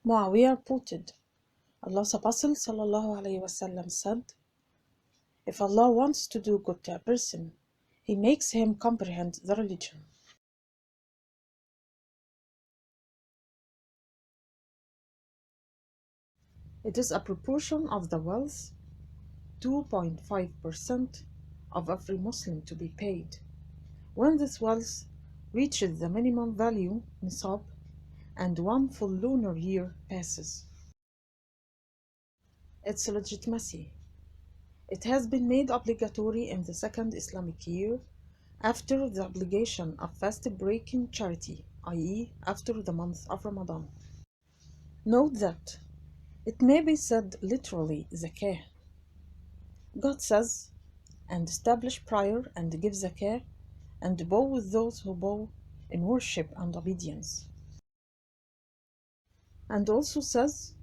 Muawiyah reported, Allah's Apostle ﷺ said, if Allah wants to do good to a person, He makes him comprehend the religion. It is a proportion of the wealth, 2.5% of every Muslim to be paid. When this wealth reaches the minimum value, Nisab, and one full lunar year passes. Its legitimacy. It has been made obligatory in the second Islamic year after the obligation of fast-breaking charity, i.e., after the month of Ramadan. Note that it may be said literally Zakah. God says, and establish prayer and give Zakah, and bow with those who bow in worship and obedience. And also says,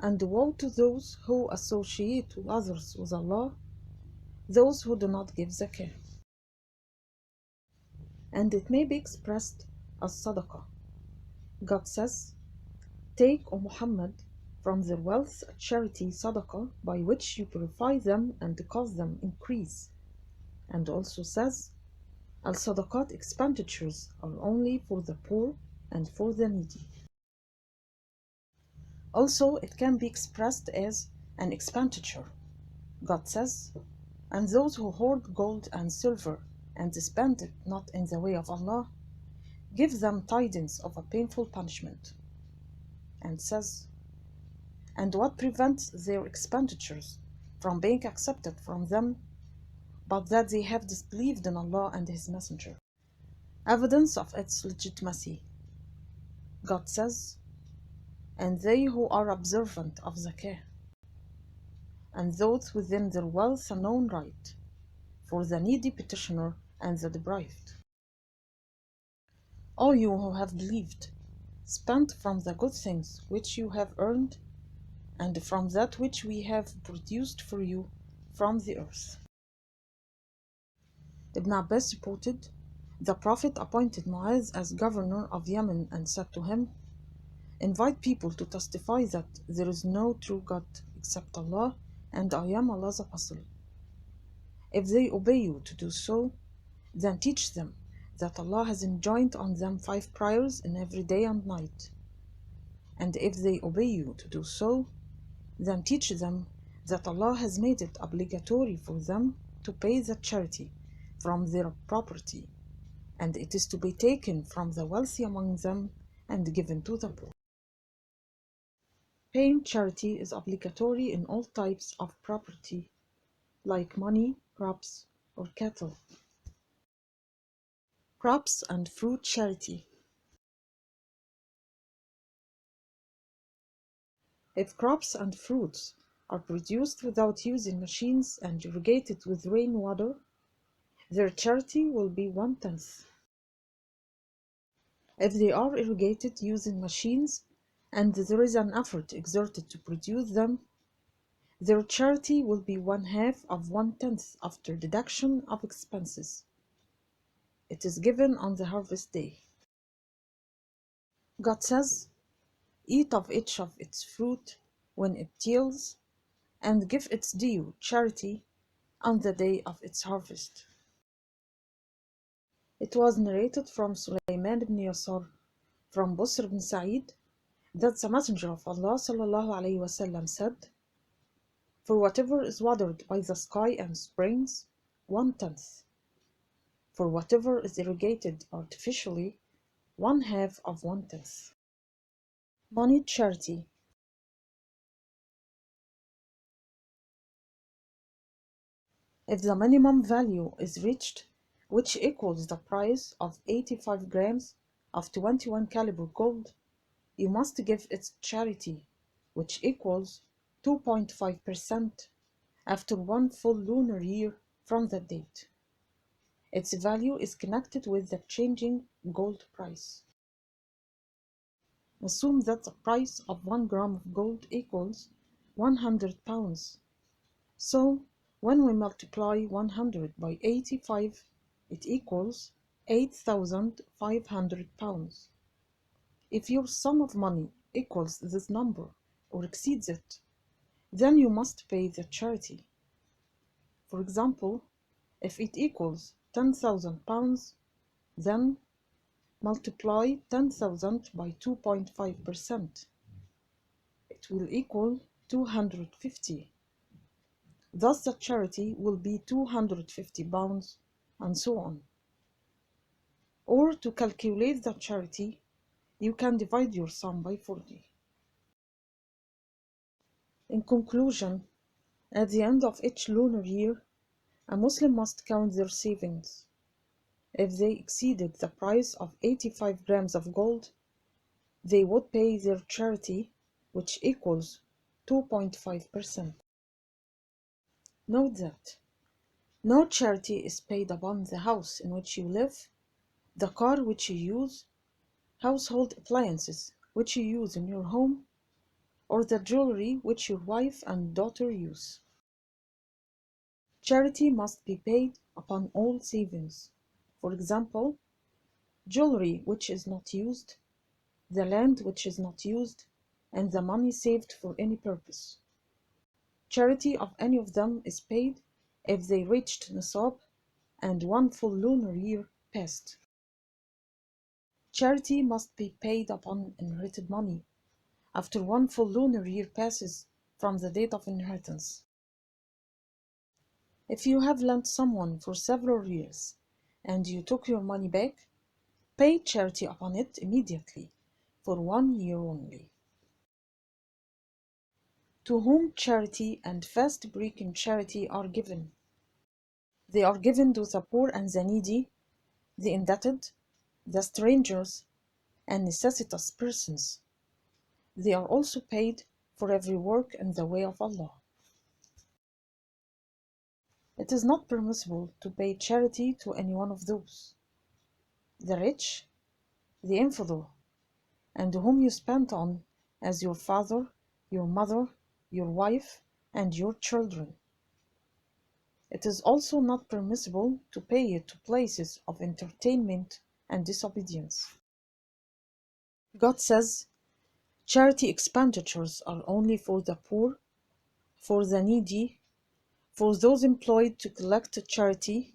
and woe to those who associate with others with Allah, those who do not give Zakah. And it may be expressed as Sadaqah. God says, take, O Muhammad, from their wealth a charity Sadaqah by which you purify them and cause them increase. And also says, Al-Sadaqat expenditures are only for the poor and for the needy. Also, it can be expressed as an expenditure. God says, and those who hoard gold and silver and spend it not in the way of Allah, give them tidings of a painful punishment. And says, and what prevents their expenditures from being accepted from them, but that they have disbelieved in Allah and His Messenger. Evidence of its legitimacy. God says, and they who are observant of Zakah, and those within their wealth a known right, for the needy petitioner and the deprived. O you who have believed, spend from the good things which you have earned, and from that which we have produced for you from the earth. Ibn Abbas reported, the Prophet appointed Muaz as governor of Yemen and said to him, invite people to testify that there is no true God except Allah, and I am Allah's apostle. If they obey you to do so, then teach them that Allah has enjoined on them 5 prayers in every day and night. And if they obey you to do so, then teach them that Allah has made it obligatory for them to pay the charity from their property, and it is to be taken from the wealthy among them and given to the poor. Paying charity is obligatory in all types of property, like money, crops, or cattle. Crops and fruit charity. If crops and fruits are produced without using machines and irrigated with rainwater, their charity will be 1/10. If they are irrigated using machines and there is an effort exerted to produce them, their charity will be 1/2 of 1/10 after deduction of expenses. It is given on the harvest day. God says, eat of each of its fruit when it yields, and give its due, charity, on the day of its harvest. It was narrated from Sulaiman ibn Yasar, from Busr ibn Sa'id, that the Messenger of Allah ﷺ said, for whatever is watered by the sky and springs, 1/10. For whatever is irrigated artificially, 1/2 of 1/10. Money charity. If the minimum value is reached, which equals the price of 85 grams of 21 caliber gold, you must give its charity, which equals 2.5% after one full lunar year from that date. Its value is connected with the changing gold price. Assume that the price of 1 gram of gold equals 100 pounds. So, when we multiply 100 by 85, it equals 8,500 pounds. If your sum of money equals this number or exceeds it, then you must pay the charity. For example, if it equals £10,000, then multiply 10,000 by 2.5%. It will equal 250. Thus the charity will be £250, and so on. Or to calculate the charity, you can divide your sum by 40. In conclusion, at the end of each lunar year, a Muslim must count their savings. If they exceeded the price of 85 grams of gold, they would pay their charity, which equals 2.5%. Note that no charity is paid upon the house in which you live, the car which you use, household appliances which you use in your home, or the jewelry which your wife and daughter use. Charity must be paid upon all savings. For example, jewelry which is not used, the land which is not used, and the money saved for any purpose. Charity of any of them is paid if they reached Nasab and one full lunar year passed. Charity must be paid upon inherited money after one full lunar year passes from the date of inheritance. If you have lent someone for several years and you took your money back, pay charity upon it immediately for 1 year only. To whom charity and fast-breaking charity are given? They are given to the poor and the needy, the indebted, the strangers, and necessitous persons. They are also paid for every work in the way of Allah. It is not permissible to pay charity to any one of those: the rich, the infidel, and whom you spent on as your father, your mother, your wife, and your children. It is also not permissible to pay it to places of entertainment and disobedience. God says, charity expenditures are only for the poor, for the needy, for those employed to collect charity,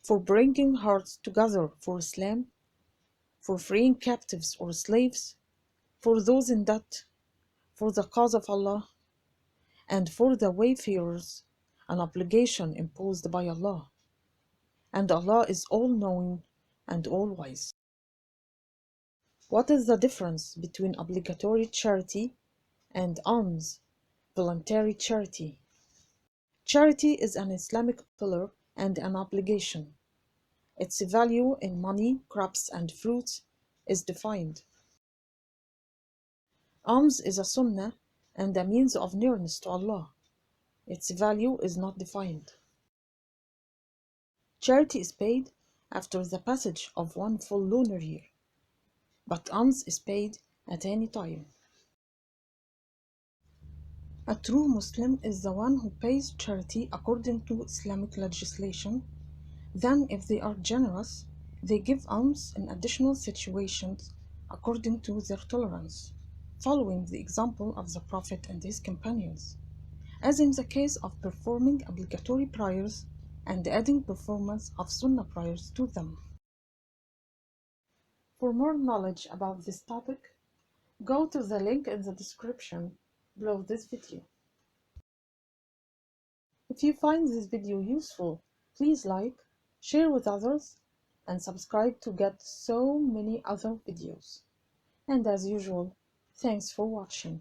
for bringing hearts together for Islam, for freeing captives or slaves, for those in debt, for the cause of Allah, and for the wayfarers, an obligation imposed by Allah. And Allah is all-knowing and all-wise. What is the difference between obligatory charity and alms, voluntary charity? Charity is an Islamic pillar and an obligation. Its value in money, crops, and fruits is defined. Alms is a sunnah and a means of nearness to Allah. Its value is not defined. Charity is paid after the passage of one full lunar year, but alms is paid at any time. A true Muslim is the one who pays charity according to Islamic legislation. Then, if they are generous, they give alms in additional situations according to their tolerance, following the example of the Prophet and his companions, as in the case of performing obligatory prayers and adding performance of sunnah prayers to them. For more knowledge about this topic, go to the link in the description below this video. If you find this video useful, please like, share with others, and subscribe to get so many other videos. And as usual, thanks for watching.